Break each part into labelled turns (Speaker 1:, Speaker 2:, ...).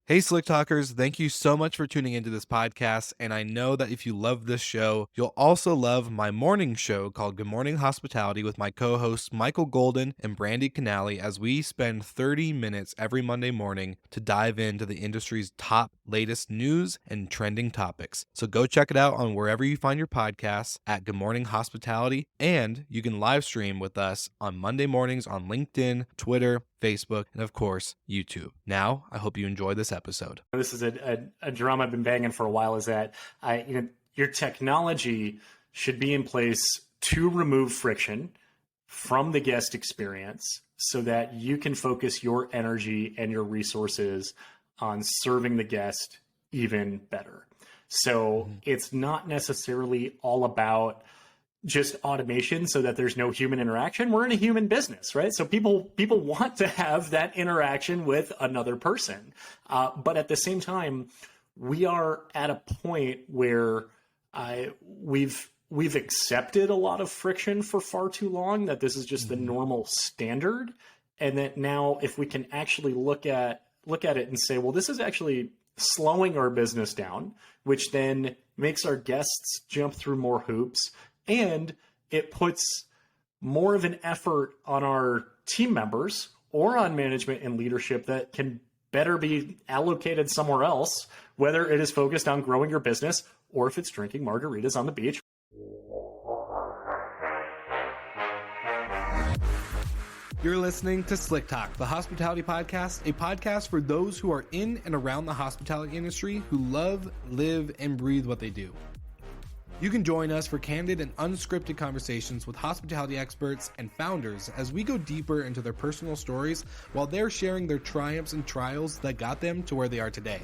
Speaker 1: Hey, Slick Talkers, thank you so much for tuning into this podcast. And I know that if you love this show, you'll also love my morning show called Good Morning Hospitality with my co hosts Michael Golden and Brandy Canali, as we spend 30 minutes every Monday morning to dive into the industry's top latest news and trending topics. So go check it out on wherever you find your podcasts at Good Morning Hospitality. And you can live stream with us on Monday mornings on LinkedIn, Twitter, Facebook, and of course, YouTube. Now, I hope you enjoy this episode.
Speaker 2: This is a drum I've been banging for a while, is that your technology should be in place to remove friction from the guest experience so that you can focus your energy and your resources on serving the guest even better. So it's not necessarily all about just automation so that there's no human interaction. We're in a human business, right? So people want to have that interaction with another person. But at the same time, we are at a point where we've accepted a lot of friction for far too long, that this is just the normal standard. And that now if we can actually look at it and say, well, this is actually slowing our business down, which then makes our guests jump through more hoops, and it puts more of an effort on our team members or on management and leadership that can better be allocated somewhere else, whether it is focused on growing your business or if it's drinking margaritas on the beach.
Speaker 1: You're listening to Slick Talk, the hospitality podcast, a podcast for those who are in and around the hospitality industry who love, live, and breathe what they do. You can join us for candid and unscripted conversations with hospitality experts and founders as we go deeper into their personal stories while they're sharing their triumphs and trials that got them to where they are today.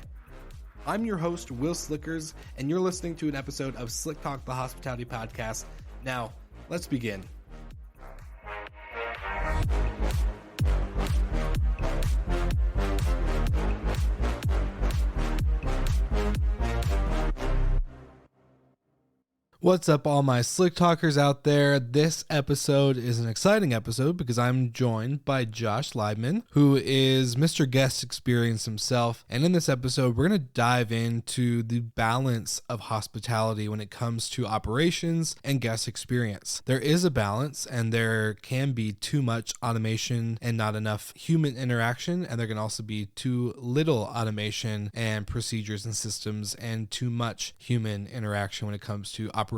Speaker 1: I'm your host, Will Slickers, and you're listening to an episode of Slick Talk, the hospitality podcast. Now, let's begin. What's up, all my Slick Talkers out there? This episode is an exciting episode because I'm joined by Josh Liebman, who is Mr. Guest Experience himself. And in this episode, we're going to dive into the balance of hospitality when it comes to operations and guest experience. There is a balance, and there can be too much automation and not enough human interaction. And there can also be too little automation and procedures and systems and too much human interaction when it comes to operations.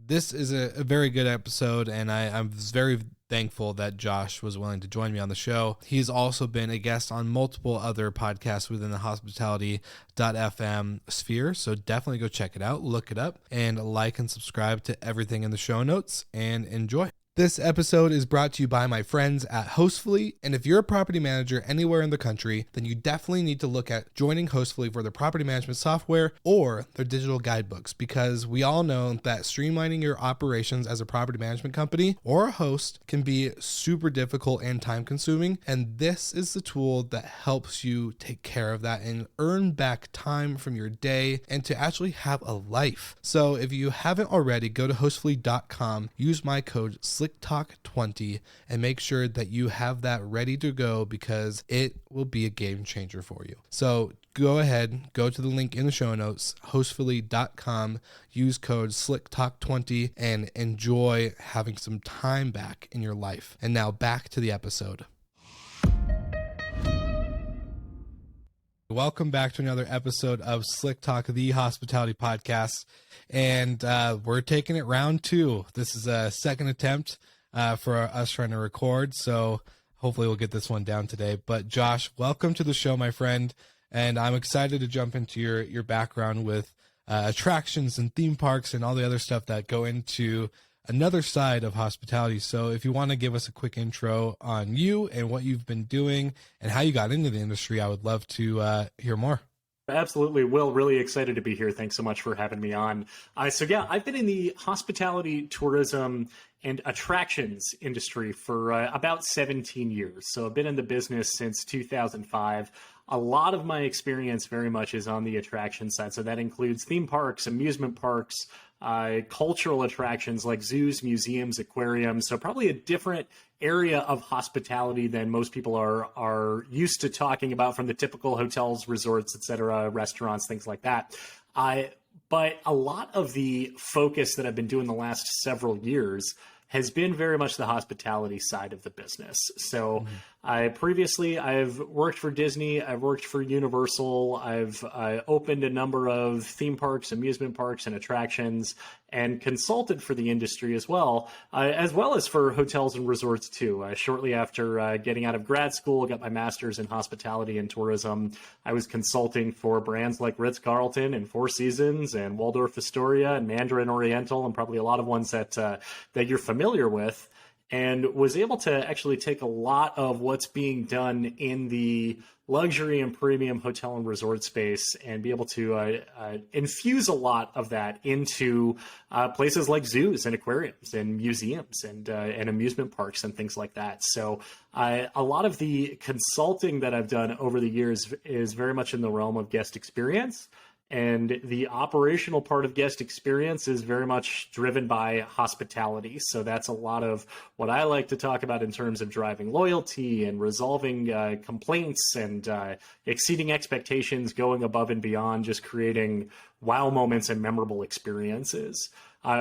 Speaker 1: This is a very good episode, and I'm very thankful that Josh was willing to join me on the show. He's also been a guest on multiple other podcasts within the hospitality.fm sphere, so definitely go check it out, look it up, and like and subscribe to everything in the show notes, and enjoy. This episode is brought to you by my friends at Hostfully, and if you're a property manager anywhere in the country, then you definitely need to look at joining Hostfully for their property management software or their digital guidebooks, because we all know that streamlining your operations as a property management company or a host can be super difficult and time consuming, and this is the tool that helps you take care of that and earn back time from your day and to actually have a life. So if you haven't already, go to hostfully.com, use my code SlickTalk20, and make sure that you have that ready to go, because it will be a game changer for you. So go ahead, go to the link in the show notes, hostfully.com, use code SlickTalk20, and enjoy having some time back in your life. And now back to the episode. Welcome back to another episode of Slick Talk, the hospitality podcast. And we're taking it round two. This is a second attempt for us trying to record, so hopefully we'll get this one down today. But Josh, welcome to the show, my friend. And I'm excited to jump into your background with attractions and theme parks and all the other stuff that go into another side of hospitality. So if you want to give us a quick intro on you and what you've been doing and how you got into the industry, I would love to hear more.
Speaker 2: Absolutely, Will. Really excited to be here. Thanks so much for having me on. I've been in the hospitality, tourism, and attractions industry for about 17 years. So I've been in the business since 2005. A lot of my experience very much is on the attraction side. So that includes theme parks, amusement parks, cultural attractions like zoos, museums, aquariums. So probably a different area of hospitality than most people are used to talking about from the typical hotels, resorts, etc., restaurants, things like that. But a lot of the focus that I've been doing the last several years has been very much the hospitality side of the business. So I've worked for Disney, I've worked for Universal, I've opened a number of theme parks, amusement parks, and attractions, and consulted for the industry as well as for hotels and resorts too. Shortly after getting out of grad school, got my master's in hospitality and tourism. I was consulting for brands like Ritz-Carlton and Four Seasons and Waldorf Astoria and Mandarin Oriental, and probably a lot of ones that you're familiar with, and was able to actually take a lot of what's being done in the luxury and premium hotel and resort space and be able to infuse a lot of that into places like zoos and aquariums and museums and amusement parks and things like that. So a lot of the consulting that I've done over the years is very much in the realm of guest experience. And the operational part of guest experience is very much driven by hospitality. So that's a lot of what I like to talk about in terms of driving loyalty and resolving complaints and exceeding expectations, going above and beyond, just creating wow moments and memorable experiences.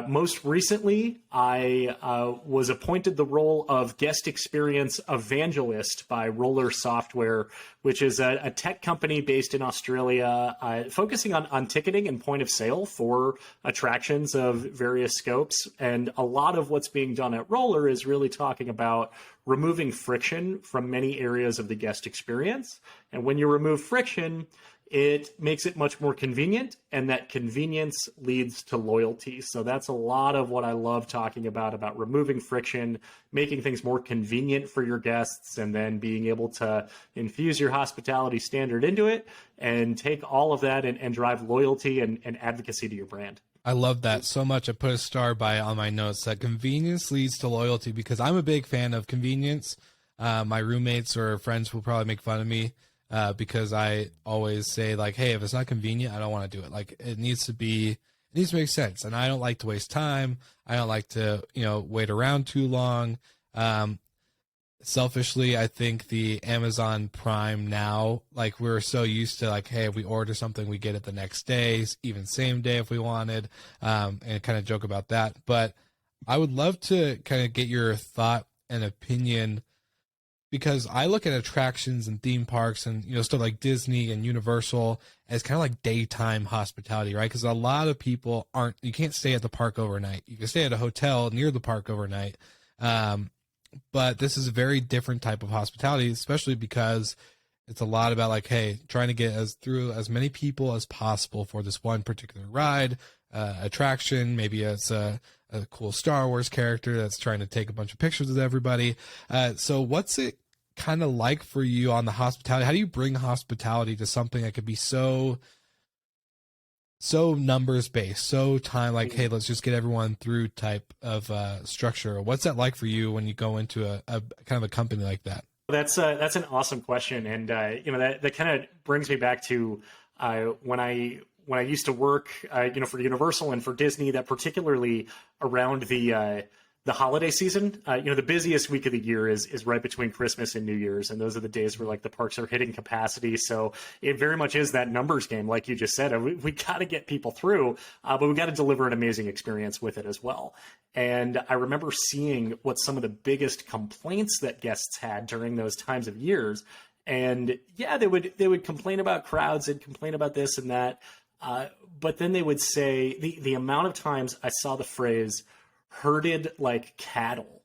Speaker 2: Most recently, I was appointed the role of guest experience evangelist by Roller Software, which is a tech company based in Australia, focusing on ticketing and point of sale for attractions of various scopes. And a lot of what's being done at Roller is really talking about removing friction from many areas of the guest experience. And when you remove friction, it makes it much more convenient, and that convenience leads to loyalty. So that's a lot of what I love talking about removing friction, making things more convenient for your guests, and then being able to infuse your hospitality standard into it and take all of that and drive loyalty and advocacy to your brand.
Speaker 1: I love that so much. I put a star by on my notes that convenience leads to loyalty, because I'm a big fan of convenience. My roommates or friends will probably make fun of me because I always say, like, hey, if it's not convenient, I don't want to do it. Like, it needs to make sense. And I don't like to waste time. I don't like to, wait around too long. Selfishly, I think the Amazon Prime now, like, we're so used to, like, hey, if we order something, we get it the next day, even same day if we wanted, and kind of joke about that. But I would love to kind of get your thought and opinion, because I look at attractions and theme parks and, stuff like Disney and Universal as kind of like daytime hospitality, right? Because a lot of people you can't stay at the park overnight. You can stay at a hotel near the park overnight. But this is a very different type of hospitality, especially because it's a lot about, like, hey, trying to get through as many people as possible for this one particular ride, attraction. Maybe it's a cool Star Wars character that's trying to take a bunch of pictures with everybody. So what's it kind of like for you on the hospitality? How do you bring hospitality to something that could be so numbers based, so time, like, hey, let's just get everyone through type of structure? What's that like for you when you go into a kind of a company like that?
Speaker 2: That's an awesome question. And, that kind of brings me back to when I used to work, for Universal and for Disney, that particularly around the holiday season, the busiest week of the year is right between Christmas and New Year's. And those are the days where, like, the parks are hitting capacity. So it very much is that numbers game, like you just said. We got to get people through, but we got to deliver an amazing experience with it as well. And I remember seeing what some of the biggest complaints that guests had during those times of years. And yeah, they would complain about crowds and complain about this and that. But then they would say the amount of times I saw the phrase herded like cattle,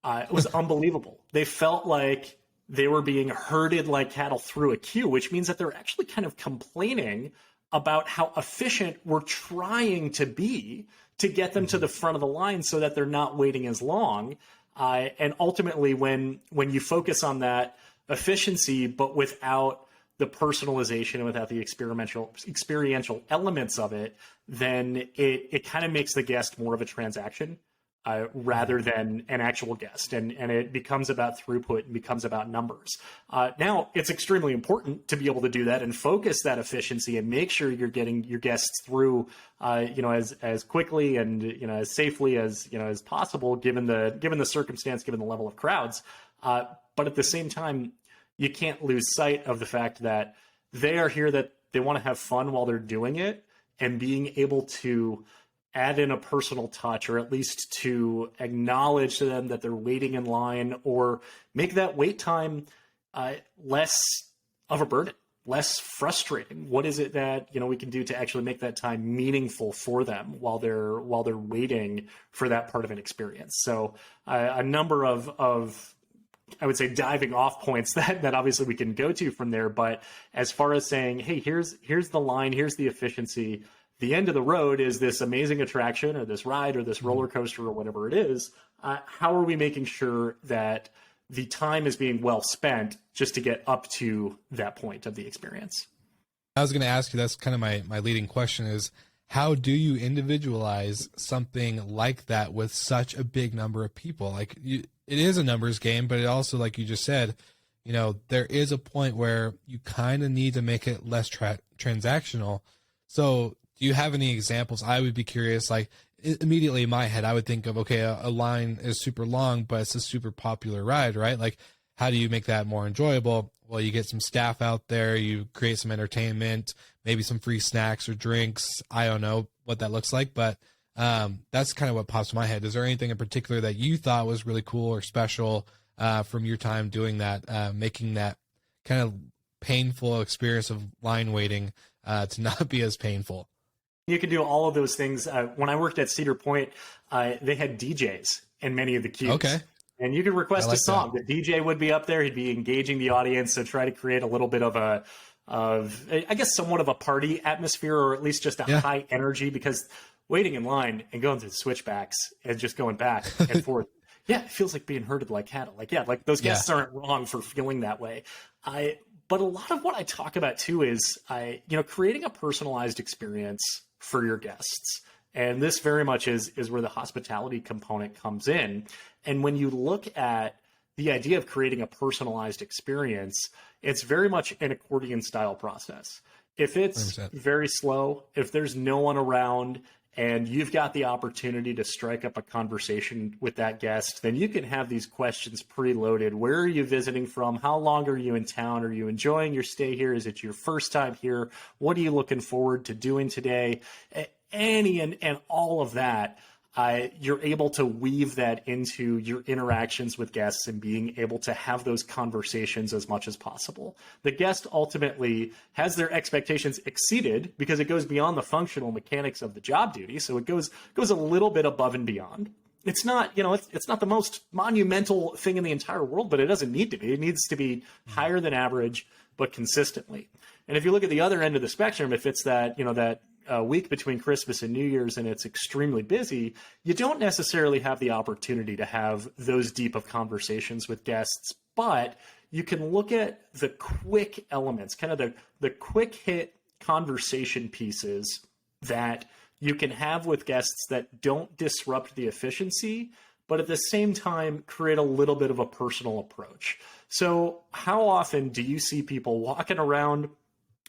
Speaker 2: it was unbelievable. They felt like they were being herded like cattle through a queue, which means that they're actually kind of complaining about how efficient we're trying to be to get them to the front of the line so that they're not waiting as long. And ultimately, when you focus on that efficiency, but without the personalization and without the experiential elements of it, then it kind of makes the guest more of a transaction rather than an actual guest. And it becomes about throughput and becomes about numbers. Now, it's extremely important to be able to do that and focus that efficiency and make sure you're getting your guests through, as quickly and, as safely as, as possible, given the circumstance, given the level of crowds. But at the same time, you can't lose sight of the fact that they are here, that they want to have fun while they're doing it, and being able to add in a personal touch, or at least to acknowledge to them that they're waiting in line, or make that wait time less of a burden, less frustrating. What is it that we can do to actually make that time meaningful for them while they're waiting for that part of an experience? So a number of I would say diving off points that obviously we can go to from there. But as far as saying, hey, here's the line, here's the efficiency, the end of the road is this amazing attraction or this ride or this roller coaster or whatever it is. How are we making sure that the time is being well spent just to get up to that point of the experience?
Speaker 1: I was going to ask you, that's kind of my leading question, is how do you individualize something like that with such a big number of people? Like, it is a numbers game, but it also, like you just said, there is a point where you kind of need to make it less transactional. So do you have any examples? I would be curious. Like, immediately in my head, I would think of, okay, a line is super long, but it's a super popular ride, right? Like, how do you make that more enjoyable? Well, you get some staff out there, you create some entertainment, maybe some free snacks or drinks. I don't know what that looks like, but that's kind of what pops in my head. Is there anything in particular that you thought was really cool or special from your time doing that, making that kind of painful experience of line waiting to not be as painful?
Speaker 2: You can do all of those things. When I worked at Cedar Point, they had DJs in many of the queues.
Speaker 1: Okay.
Speaker 2: And you could request
Speaker 1: like
Speaker 2: a song.
Speaker 1: that.
Speaker 2: The DJ would be up there. He'd be engaging the audience to try to create a little bit of I guess, somewhat of a party atmosphere, or at least just a high energy, because waiting in line and going through the switchbacks and just going back and forth. Yeah, it feels like being herded like cattle. Like those guests aren't wrong for feeling that way. But a lot of what I talk about too is creating a personalized experience for your guests. And this very much is where the hospitality component comes in. And when you look at the idea of creating a personalized experience, it's very much an accordion style process. If it's
Speaker 1: 100%.
Speaker 2: Very slow, if there's no one around, and you've got the opportunity to strike up a conversation with that guest, then you can have these questions preloaded. Where are you visiting from? How long are you in town? Are you enjoying your stay here? Is it your first time here? What are you looking forward to doing today? Any and all of that, you're able to weave that into your interactions with guests and being able to have those conversations as much as possible. The guest ultimately has their expectations exceeded because it goes beyond the functional mechanics of the job duty. So it goes a little bit above and beyond. It's not, it's not the most monumental thing in the entire world, but it doesn't need to be. It needs to be higher than average, but consistently. And if you look at the other end of the spectrum, if it's that, week between Christmas and New Year's and it's extremely busy, you don't necessarily have the opportunity to have those deep of conversations with guests, but you can look at the quick elements, kind of the quick hit conversation pieces that you can have with guests that don't disrupt the efficiency, but at the same time create a little bit of a personal approach. So how often do you see people walking around,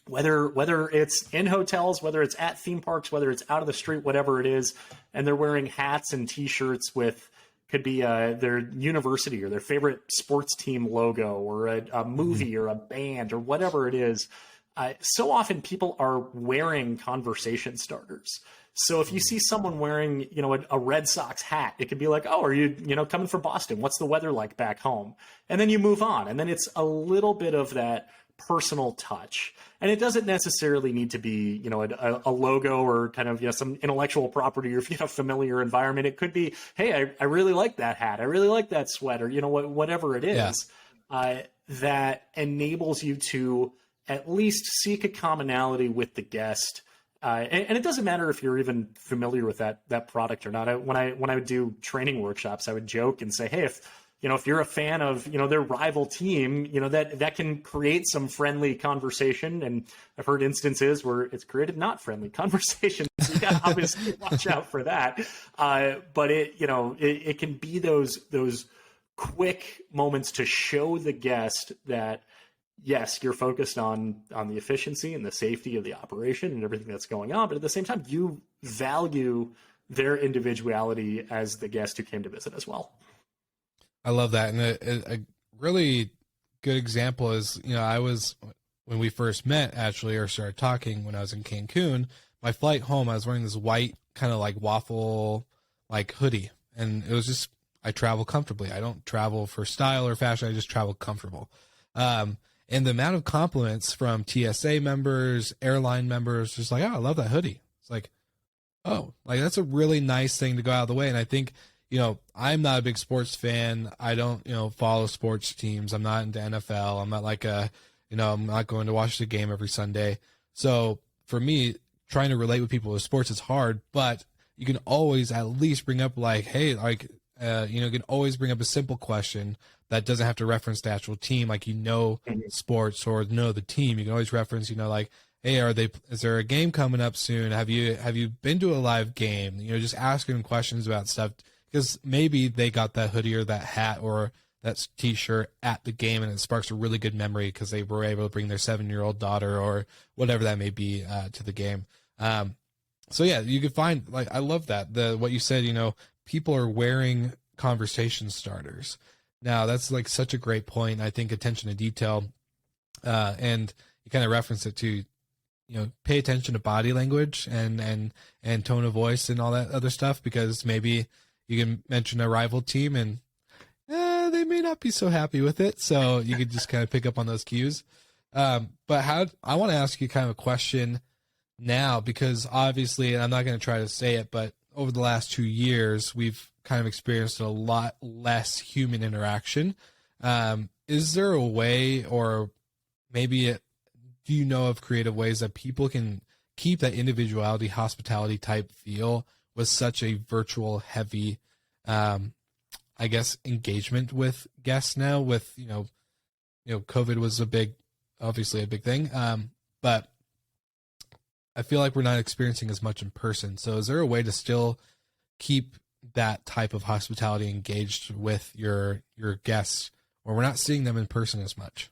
Speaker 2: whether it's in hotels, whether it's at theme parks, whether it's out of the street, whatever it is, and they're wearing hats and T-shirts with, could be their university or their favorite sports team logo, or a movie or a band or whatever it is. So often people are wearing conversation starters. So if you see someone wearing, a Red Sox hat, it could be like, oh, are you, coming from Boston? What's the weather like back home? And then you move on. And then it's a little bit of that personal touch. And it doesn't necessarily need to be, a logo or kind of, some intellectual property or, familiar environment. It could be, hey, I really like that hat. I really like that sweater, whatever it is, that enables you to at least seek a commonality with the guest. And it doesn't matter if you're even familiar with that product or not. When I would do training workshops, I would joke and say, hey, if if you're a fan of, their rival team, that can create some friendly conversation. And I've heard instances where it's created not friendly conversations. So you got to obviously watch out for that. But it can be those quick moments to show the guest that, yes, you're focused on the efficiency and the safety of the operation and everything that's going on. But at the same time, you value their individuality as the guest who came to visit as well.
Speaker 1: I love that. And a really good example is, when we first met actually, or started talking when I was in Cancun, my flight home, I was wearing this white kind of like waffle like hoodie. And it was just, I travel comfortably. I don't travel for style or fashion. I just travel comfortable. And the amount of compliments from TSA members, airline members, just like, oh, I love that hoodie. It's like, oh, like that's a really nice thing to go out of the way. And I think, I'm not a big sports fan. I don't, follow sports teams. I'm not into NFL. I'm not like I'm not going to watch the game every Sunday. So for me, trying to relate with people with sports is hard, but you can always at least bring up like, hey, like, you can always bring up a simple question that doesn't have to reference the actual team. Like, sports or know the team. You can always reference, like, hey, is there a game coming up soon? Have you been to a live game? Just asking questions about stuff. Because maybe they got that hoodie or that hat or that T-shirt at the game, and it sparks a really good memory because they were able to bring their 7-year-old daughter or whatever that may be to the game. So yeah, you could find, like, I love that what you said. People are wearing conversation starters now. That's like such a great point. I think attention to detail, and you kind of reference it to, pay attention to body language and tone of voice and all that other stuff, because maybe you can mention a rival team and they may not be so happy with it. So you could just kind of pick up on those cues. But I want to ask you kind of a question now, because obviously, and I'm not going to try to say it, but over the last 2 years, we've kind of experienced a lot less human interaction. Is there a way, or maybe do you know of creative ways that people can keep that individuality, hospitality type feel with such a virtual heavy, I guess, engagement with guests now? With COVID was obviously a big thing, but I feel like we're not experiencing as much in person. So is there a way to still keep that type of hospitality engaged with your guests, or we're not seeing them in person as much?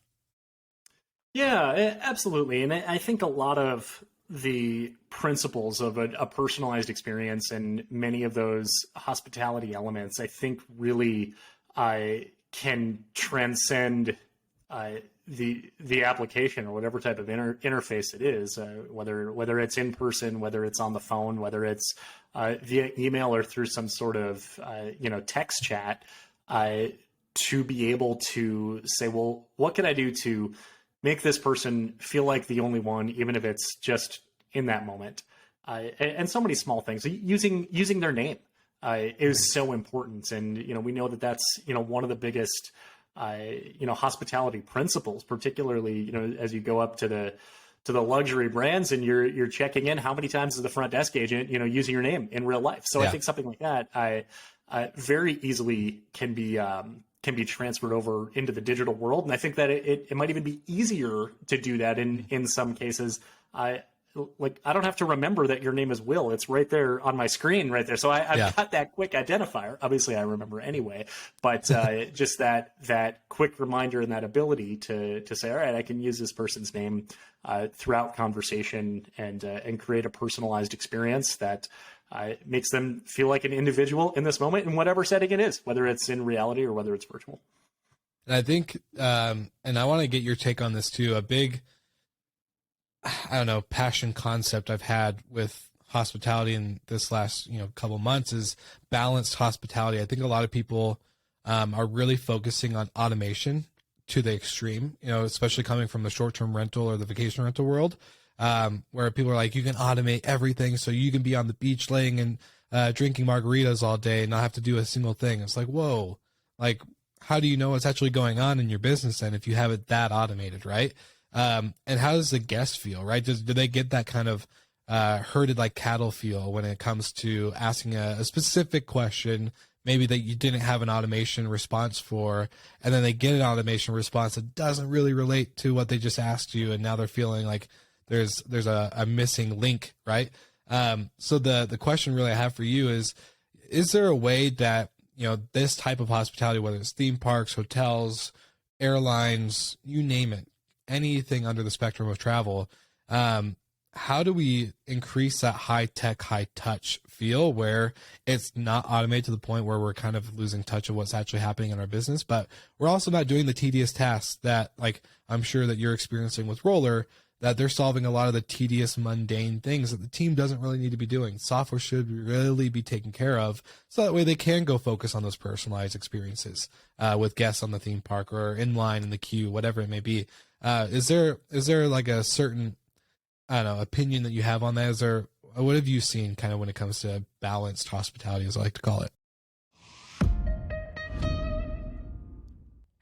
Speaker 2: Yeah, absolutely. And I think a lot of the principles of a personalized experience and many of those hospitality elements, I think really can transcend the application or whatever type of interface it is, whether it's in person, whether it's on the phone, whether it's via email or through some sort of text chat, to be able to say, well, what can I do to make this person feel like the only one, even if it's just in that moment. And so many small things. Using their name is so important. And, we know that that's, one of the biggest, hospitality principles, particularly, as you go up to the luxury brands and you're checking in, how many times is the front desk agent, using your name in real life. So yeah. I think something like that, very easily can be transferred over into the digital world. And I think that it might even be easier to do that in some cases. I don't have to remember that your name is Will. It's right there on my screen right there. So I've got that quick identifier. Obviously I remember anyway, but just that quick reminder and that ability to say, all right, I can use this person's name throughout conversation and create a personalized experience that makes them feel like an individual in this moment in whatever setting it is, whether it's in reality or whether it's virtual.
Speaker 1: And I think, and I want to get your take on this too, a big, passion concept I've had with hospitality in this last, couple months is balanced hospitality. I think a lot of people are really focusing on automation to the extreme, especially coming from the short-term rental or the vacation rental world. Where people are like, you can automate everything so you can be on the beach laying and drinking margaritas all day and not have to do a single thing. It's like, whoa, like, how do you know what's actually going on in your business then if you have it that automated, right? And how does the guest feel, right? Do they get that kind of herded like cattle feel when it comes to asking a specific question maybe that you didn't have an automation response for, and then they get an automation response that doesn't really relate to what they just asked you, and now they're feeling like there's a missing link, right? So the question really I have for you is there a way that, this type of hospitality, whether it's theme parks, hotels, airlines, you name it, anything under the spectrum of travel, how do we increase that high tech, high touch feel where it's not automated to the point where we're kind of losing touch of what's actually happening in our business, but we're also not doing the tedious tasks that, like, I'm sure that you're experiencing with Roller, that they're solving a lot of the tedious, mundane things that the team doesn't really need to be doing. Software should really be taken care of, so that way they can go focus on those personalized experiences with guests on the theme park or in line in the queue, whatever it may be. Is there like a certain, I don't know, opinion that you have on that? What have you seen kind of when it comes to balanced hospitality, as I like to call it?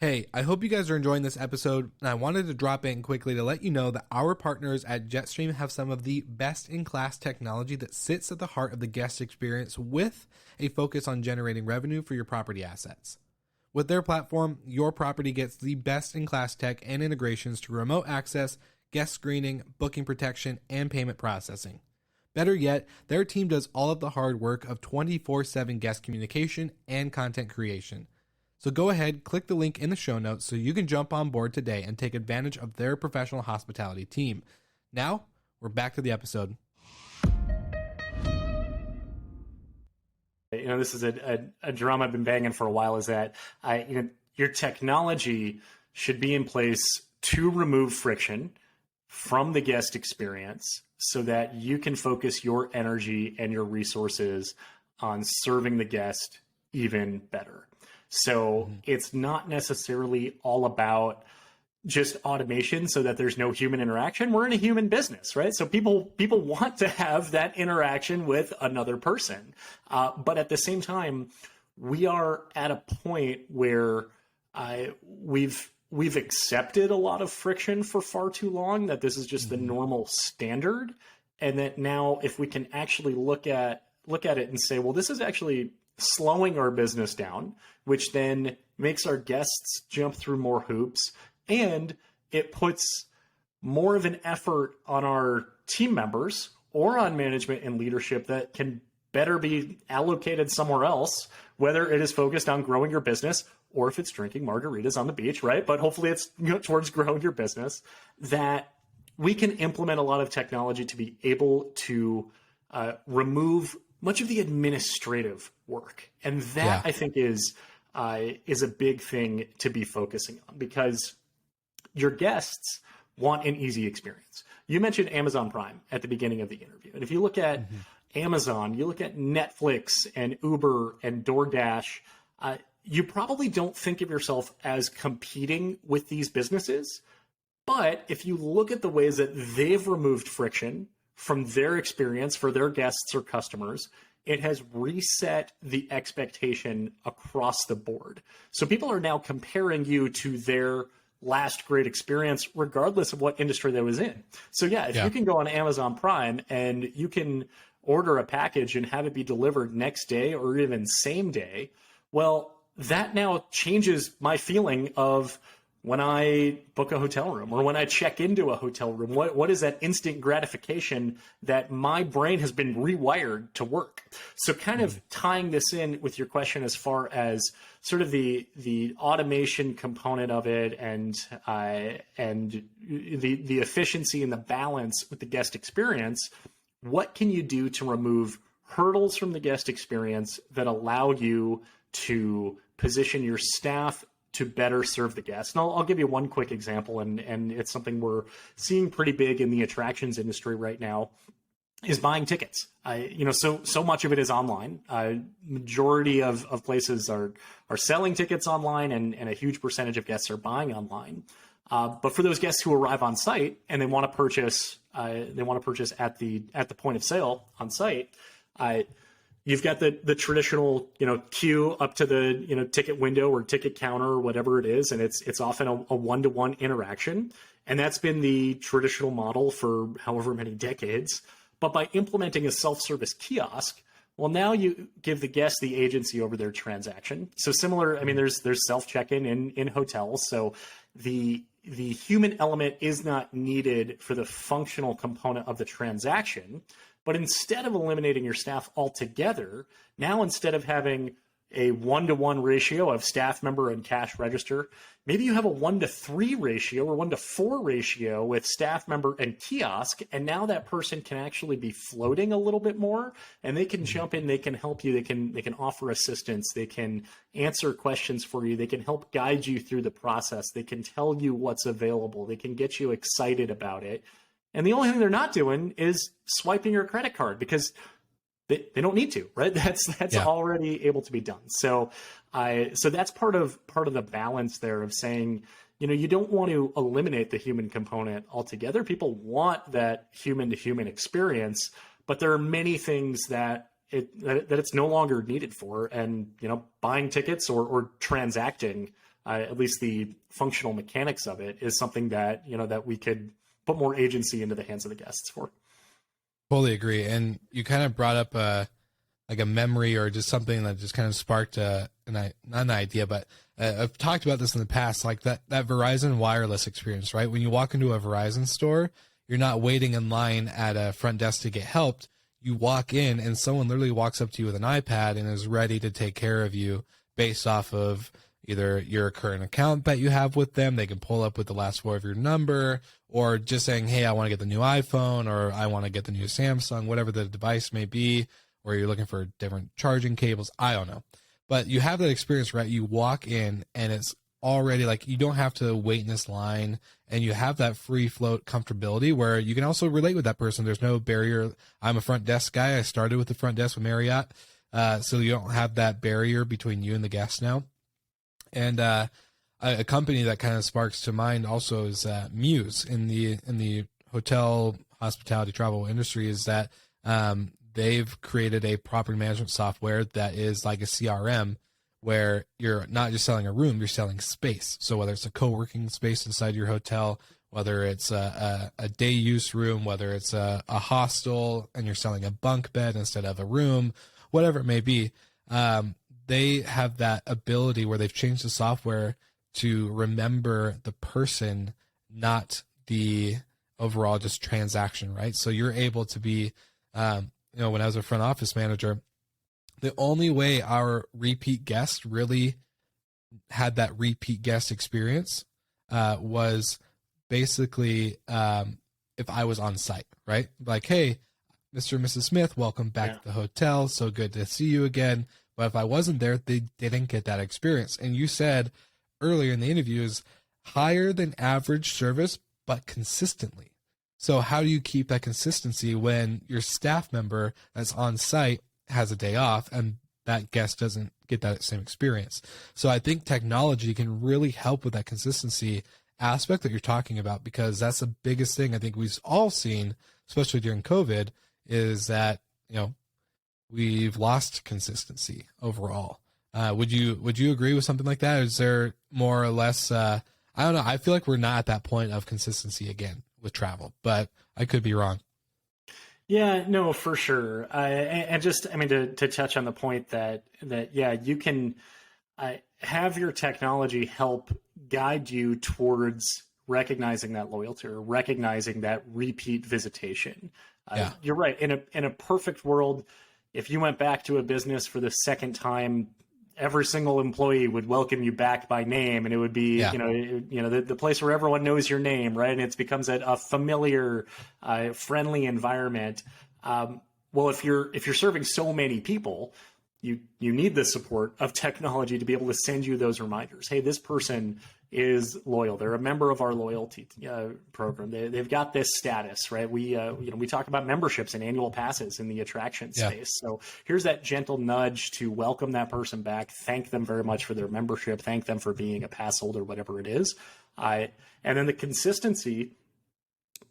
Speaker 1: Hey, I hope you guys are enjoying this episode, and I wanted to drop in quickly to let you know that our partners at Jetstream have some of the best-in-class technology that sits at the heart of the guest experience with a focus on generating revenue for your property assets. With their platform, your property gets the best-in-class tech and integrations to remote access, guest screening, booking protection, and payment processing. Better yet, their team does all of the hard work of 24/7 guest communication and content creation. So go ahead, click the link in the show notes so you can jump on board today and take advantage of their professional hospitality team. Now, we're back to the episode.
Speaker 2: This is a drum I've been banging for a while, is that your technology should be in place to remove friction from the guest experience so that you can focus your energy and your resources on serving the guest even better. So it's not necessarily all about just automation so that there's no human interaction. We're in a human business, right? So people want to have that interaction with another person. But at the same time, we are at a point where we've accepted a lot of friction for far too long, that this is just the normal standard. And that now if we can actually look at it and say, well, this is actually slowing our business down, which then makes our guests jump through more hoops, and it puts more of an effort on our team members or on management and leadership that can better be allocated somewhere else, whether it is focused on growing your business or if it's drinking margaritas on the beach, right? But hopefully it's towards growing your business, that we can implement a lot of technology to be able to remove much of the administrative work. And that, I think, is a big thing to be focusing on, because your guests want an easy experience. You mentioned Amazon Prime at the beginning of the interview. And if you look at Amazon, you look at Netflix and Uber and DoorDash, you probably don't think of yourself as competing with these businesses. But if you look at the ways that they've removed friction from their experience for their guests or customers, it has reset the expectation across the board. So people are now comparing you to their last great experience, regardless of what industry they was in. So if you can go on Amazon Prime and you can order a package and have it be delivered next day or even same day, well, that now changes my feeling of when I book a hotel room or when I check into a hotel room. What is that instant gratification that my brain has been rewired to work? So kind of tying this in with your question as far as sort of the automation component of it and the efficiency and the balance with the guest experience, what can you do to remove hurdles from the guest experience that allow you to position your staff to better serve the guests? And I'll give you one quick example, and it's something we're seeing pretty big in the attractions industry right now, is buying tickets. So much of it is online. Majority of places are selling tickets online, and a huge percentage of guests are buying online. But for those guests who arrive on site and they want to purchase at the point of sale on site, you've got the traditional, queue up to the, ticket window or ticket counter or whatever it is. And it's often a one-to-one interaction. And that's been the traditional model for however many decades. But by implementing a self-service kiosk, Well, now you give the guest the agency over their transaction. So similar, I mean, there's self check-in in hotels. So the human element is not needed for the functional component of the transaction. But instead of eliminating your staff altogether, now instead of having a 1-to-1 ratio of staff member and cash register, maybe you have a 1-to-3 ratio or 1-to-4 ratio with staff member and kiosk. And now that person can actually be floating a little bit more, and they can jump in, they can help you, they can offer assistance, they can answer questions for you, they can help guide you through the process, they can tell you what's available, they can get you excited about it. And the only thing they're not doing is swiping your credit card, because they don't need to, right? That's already able to be done. So so that's part of the balance there of saying, you don't want to eliminate the human component altogether. People want that human to human experience, but there are many things that it's no longer needed for. And, buying tickets or transacting, at least the functional mechanics of it, is something that, that we could put more agency into the hands of the guests for.
Speaker 1: Totally agree. And you kind of brought up a memory or just something that just kind of sparked not an idea, but I've talked about this in the past, like that Verizon wireless experience, right? When you walk into a Verizon store, you're not waiting in line at a front desk to get helped. You walk in and someone literally walks up to you with an iPad and is ready to take care of you based off of either your current account that you have with them. They can pull up with the last four of your number, or just saying, hey, I want to get the new iPhone, or I want to get the new Samsung, whatever the device may be, or you're looking for different charging cables. I don't know. But you have that experience, right? You walk in and it's already like, you don't have to wait in this line, and you have that free float comfortability where you can also relate with that person. There's no barrier. I'm a front desk guy. I started with the front desk with Marriott. So you don't have that barrier between you and the guest now. And a company that kind of sparks to mind also is Muse in the hotel, hospitality, travel industry, is that they've created a property management software that is like a CRM, where you're not just selling a room, you're selling space. So whether it's a co-working space inside your hotel, whether it's a day use room, whether it's a hostel and you're selling a bunk bed instead of a room, whatever it may be, they have that ability where they've changed the software to remember the person, not the overall just transaction, right? So you're able to be, when I was a front office manager, the only way our repeat guest really had that repeat guest experience was basically if I was on site, right? Like, hey, Mr. and Mrs. Smith, welcome back to the hotel. So good to see you again. But if I wasn't there, they didn't get that experience. And you said earlier in the interview is higher than average service, but consistently. So how do you keep that consistency when your staff member that's on site has a day off and that guest doesn't get that same experience? So I think technology can really help with that consistency aspect that you're talking about, because that's the biggest thing I think we've all seen, especially during COVID, is that, we've lost consistency overall. Would you agree with something like that? Is there more or less, I don't know. I feel like we're not at that point of consistency again with travel, but I could be wrong.
Speaker 2: Yeah, no, for sure. To touch on the point that you can have your technology help guide you towards recognizing that loyalty or recognizing that repeat visitation. You're right. In a perfect world, if you went back to a business for the second time, every single employee would welcome you back by name, and it would be, the place where everyone knows your name, right? And it becomes a familiar, friendly environment. Well, if you're serving so many people, you need the support of technology to be able to send you those reminders. Hey, this person is loyal. They're a member of our loyalty program. They've got this status, right? We talk about memberships and annual passes in the attraction space. So here's that gentle nudge to welcome that person back. Thank them very much for their membership. Thank them for being a pass holder, whatever it is. And then the consistency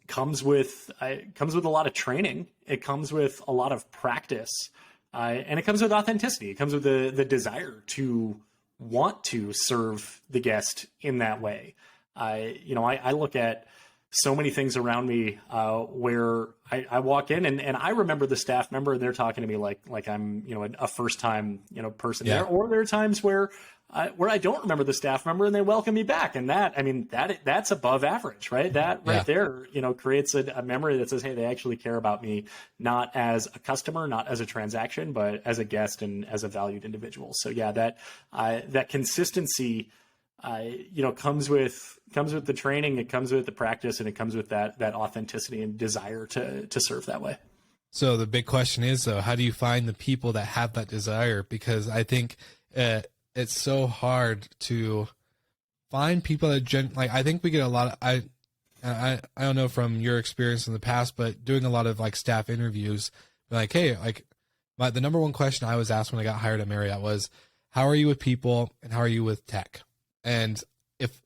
Speaker 2: comes with a lot of training. It comes with a lot of practice, and it comes with authenticity. It comes with the desire to want to serve the guest in that way. I look at so many things around me where I walk in and I remember the staff member and they're talking to me like I'm a first time person
Speaker 1: Yeah.
Speaker 2: there, or there are times where I don't remember the staff member and they welcome me back, and that's above average, right? That right there creates a memory that says, hey, they actually care about me, not as a customer, not as a transaction, but as a guest and as a valued individual. So yeah, that consistency comes with the training, it comes with the practice, and it comes with that authenticity and desire to serve that way.
Speaker 1: So the big question is, though, how do you find the people that have that desire? Because I think it's so hard to find people that I think we get a lot of, I don't know from your experience in the past, but doing a lot of like staff interviews, like, hey, like the number one question I was asked when I got hired at Marriott was, how are you with people and how are you with tech? And if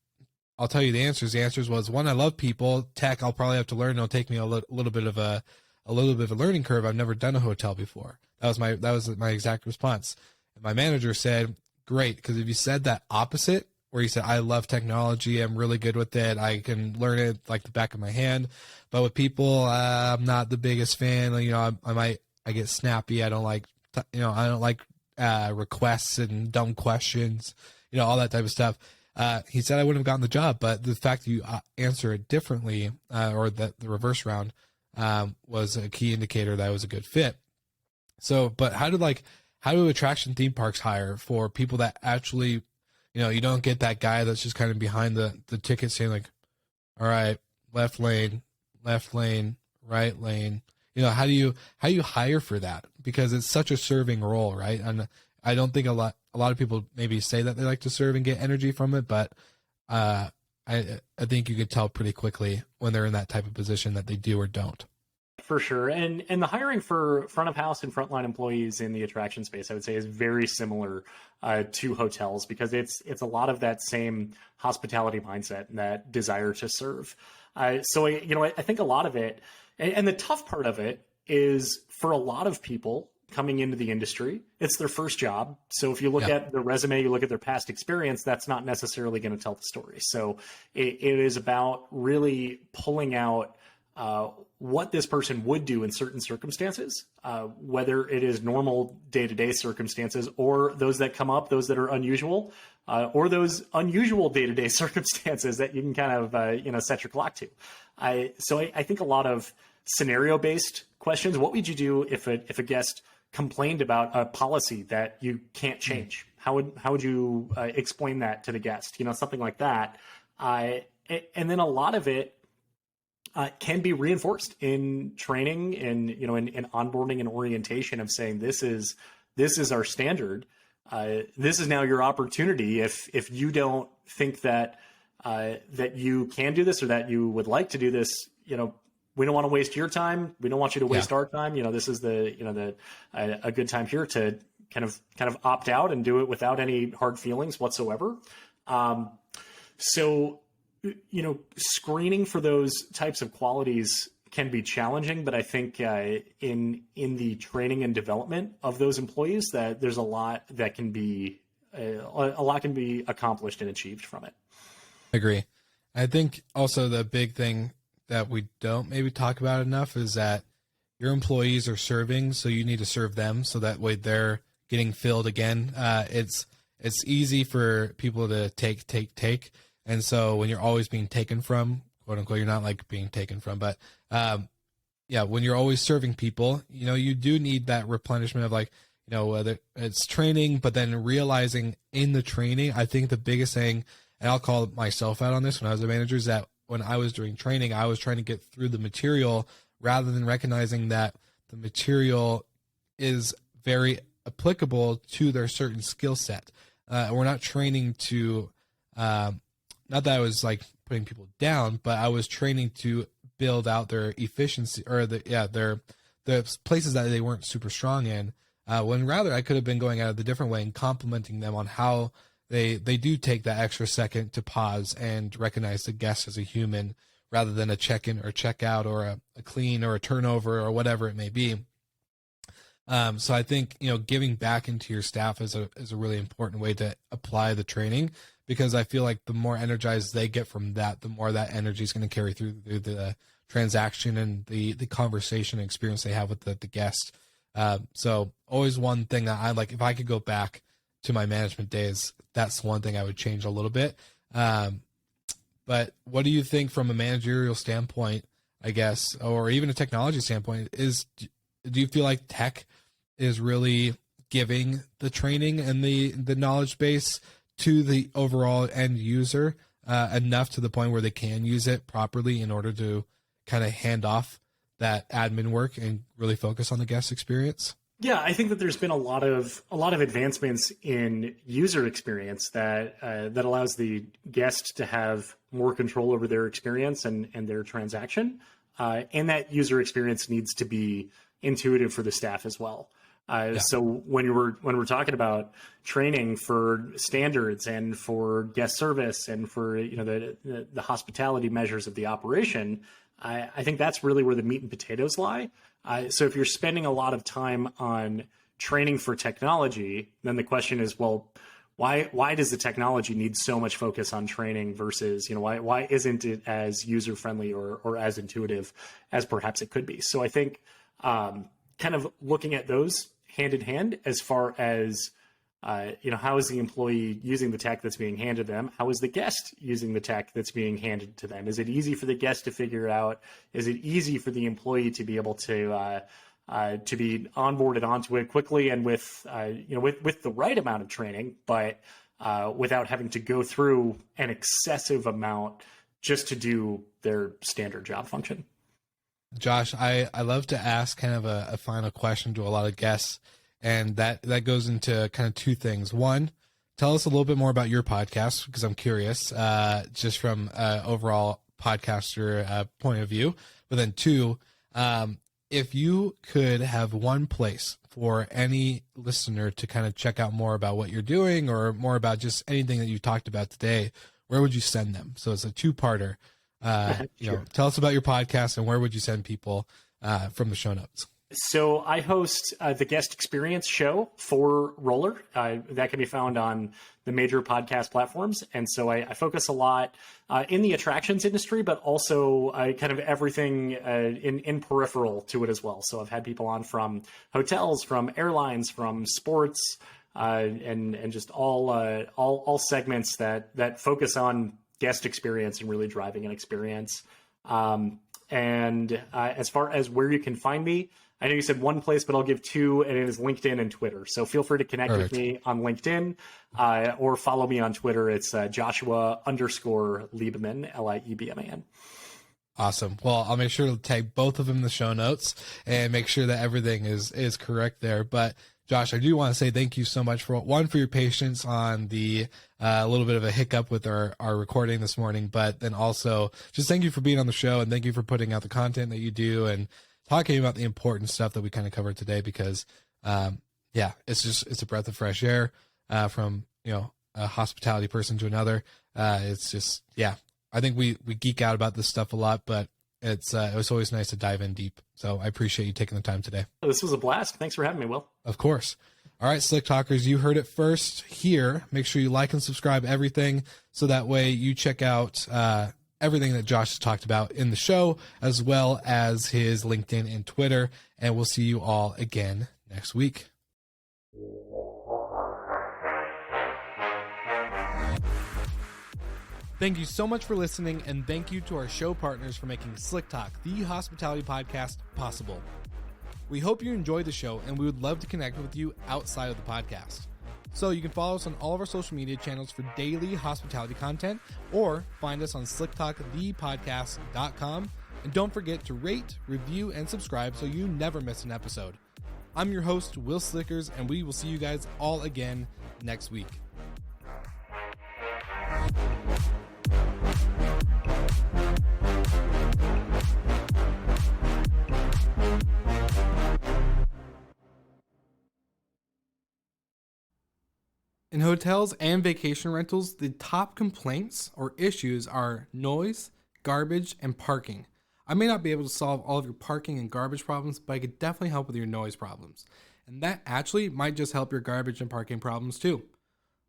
Speaker 1: I'll tell you the answers was, one, I love people. Tech, I'll probably have to learn. It'll take me a little bit of a learning curve. I've never done a hotel before. That was my exact response. And my manager said, great, because if you said that opposite, where you said, I love technology, I'm really good with it, I can learn it like the back of my hand, but with people, I'm not the biggest fan. I get snappy. I don't like requests and dumb questions, all that type of stuff. He said I wouldn't have gotten the job, but the fact that you answer it differently, or that the reverse round, was a key indicator that I was a good fit. So, but how do attraction theme parks hire for people that actually, you don't get that guy that's just kind of behind the ticket saying like, all right, left lane, right lane. How do you hire for that? Because it's such a serving role, right? And I don't think a lot of people maybe say that they like to serve and get energy from it, but I think you could tell pretty quickly when they're in that type of position that they do or don't.
Speaker 2: For sure. And the hiring for front of house and frontline employees in the attraction space, I would say, is very similar to hotels, because it's a lot of that same hospitality mindset and that desire to serve. So I think a lot of it, and the tough part of it is, for a lot of people coming into the industry, it's their first job. So if you look at their resume, you look at their past experience, that's not necessarily going to tell the story. So it is about really pulling out what this person would do in certain circumstances, whether it is normal day-to-day circumstances or those that come up, those that are unusual, or those unusual day-to-day circumstances that you can kind of set your clock to. So I think a lot of scenario-based questions. What would you do if a guest complained about a policy that you can't change? How would you explain that to the guest? Something like that. And then a lot of it can be reinforced in training and in onboarding and orientation, of saying, this is our standard. This is now your opportunity. If you don't think that you can do this, or that you would like to do this, we don't want to waste your time. We don't want you to waste our time. This is a good time here to kind of opt out and do it without any hard feelings whatsoever. So screening for those types of qualities can be challenging, but I think in the training and development of those employees, that there's a lot that can be accomplished and achieved from it.
Speaker 1: I agree. I think also the big thing that we don't maybe talk about enough is that your employees are serving, so you need to serve them, so that way they're getting filled again. It's easy for people to take. And so when you're always being taken from, quote unquote, you're not like being taken from, but when you're always serving people, you do need that replenishment of whether it's training, but then realizing in the training, I think the biggest thing, and I'll call myself out on this when I was a manager, is that when I was doing training, I was trying to get through the material rather than recognizing that the material is very applicable to their certain skill set. We're not training to, not that I was like putting people down, but I was training to build out their efficiency, or the places that they weren't super strong in. When rather I could have been going out of the different way and complimenting them on how they do take that extra second to pause and recognize the guest as a human, rather than a check-in or check-out or a clean or a turnover or whatever it may be. So I think, giving back into your staff is a really important way to apply the training, because I feel like the more energized they get from that, the more that energy is going to carry through the transaction and the conversation experience they have with the guest. So always one thing that I like, if I could go back to my management days, that's one thing I would change a little bit. But what do you think from a managerial standpoint, I guess, or even a technology standpoint, do you feel like tech is really giving the training and the knowledge base to the overall end user enough to the point where they can use it properly in order to kind of hand off that admin work and really focus on the guest experience?
Speaker 2: Yeah, I think that there's been a lot of advancements in user experience that that allows the guest to have more control over their experience and their transaction, and that user experience needs to be intuitive for the staff as well. So when we're talking about training for standards and for guest service and for the hospitality measures of the operation, I think that's really where the meat and potatoes lie. So if you're spending a lot of time on training for technology, then the question is, well, why does the technology need so much focus on training versus, why isn't it as user friendly or as intuitive as perhaps it could be? So I think kind of looking at those hand in hand as far as how is the employee using the tech that's being handed them? How is the guest using the tech that's being handed to them? Is it easy for the guest to figure out? Is it easy for the employee to be able to be onboarded onto it quickly and with the right amount of training, but without having to go through an excessive amount just to do their standard job function?
Speaker 1: Josh, I love to ask kind of a final question to a lot of guests. And that goes into kind of two things. One, tell us a little bit more about your podcast, because I'm curious, just from overall podcaster point of view. But then two, if you could have one place for any listener to kind of check out more about what you're doing or more about just anything that you talked about today, where would you send them? So it's a two-parter.
Speaker 2: Sure.
Speaker 1: Tell us about your podcast and where would you send people from the show notes?
Speaker 2: So I host the Guest Experience show for Roller. That can be found on the major podcast platforms. And so I focus a lot in the attractions industry, but also kind of everything in peripheral to it as well. So I've had people on from hotels, from airlines, from sports, and just all segments that focus on guest experience and really driving an experience. And as far as where you can find me, I know you said one place, but I'll give two, and it is LinkedIn and Twitter. So feel free to connect with me on LinkedIn or follow me on Twitter. It's Joshua_Liebman, Liebman.
Speaker 1: Awesome. Well, I'll make sure to tag both of them in the show notes and make sure that everything is correct there. But Josh, I do want to say thank you so much for your patience on the little bit of a hiccup with our recording this morning, but then also just thank you for being on the show and thank you for putting out the content that you do and talking about the important stuff that we kind of covered today, because it's a breath of fresh air from a hospitality person to another. It's just I think we geek out about this stuff a lot, but it was always nice to dive in deep. So I appreciate you taking the time today.
Speaker 2: This was a blast. Thanks for having me, Will.
Speaker 1: Of course. All right, Slick Talkers, you heard it first here. Make sure you like and subscribe everything so that way you check out everything that Josh has talked about in the show, as well as his LinkedIn and Twitter. And we'll see you all again next week. Thank you so much for listening, and thank you to our show partners for making Slick Talk, the hospitality podcast, possible. We hope you enjoyed the show, and we would love to connect with you outside of the podcast. So you can follow us on all of our social media channels for daily hospitality content, or find us on slicktalkthepodcast.com. And don't forget to rate, review, and subscribe so you never miss an episode. I'm your host, Will Slickers, and we will see you guys all again next week. In hotels and vacation rentals, the top complaints or issues are noise, garbage, and parking. I may not be able to solve all of your parking and garbage problems, but I could definitely help with your noise problems. And that actually might just help your garbage and parking problems too.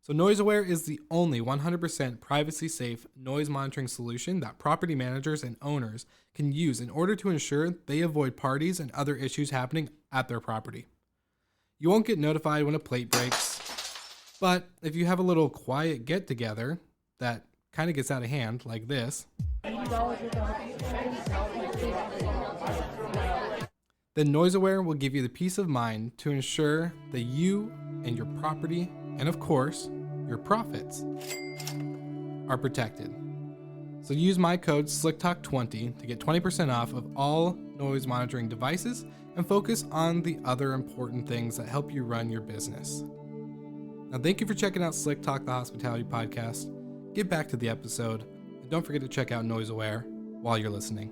Speaker 1: So NoiseAware is the only 100% privacy-safe noise monitoring solution that property managers and owners can use in order to ensure they avoid parties and other issues happening at their property. You won't get notified when a plate breaks, but if you have a little quiet get-together that kind of gets out of hand, like this, then NoiseAware will give you the peace of mind to ensure that you and your property, and of course, your profits, are protected. So use my code SlickTalk20 to get 20% off of all noise monitoring devices and focus on the other important things that help you run your business. Now, thank you for checking out Slick Talk, the hospitality podcast. Get back to the episode, and don't forget to check out NoiseAware while you're listening.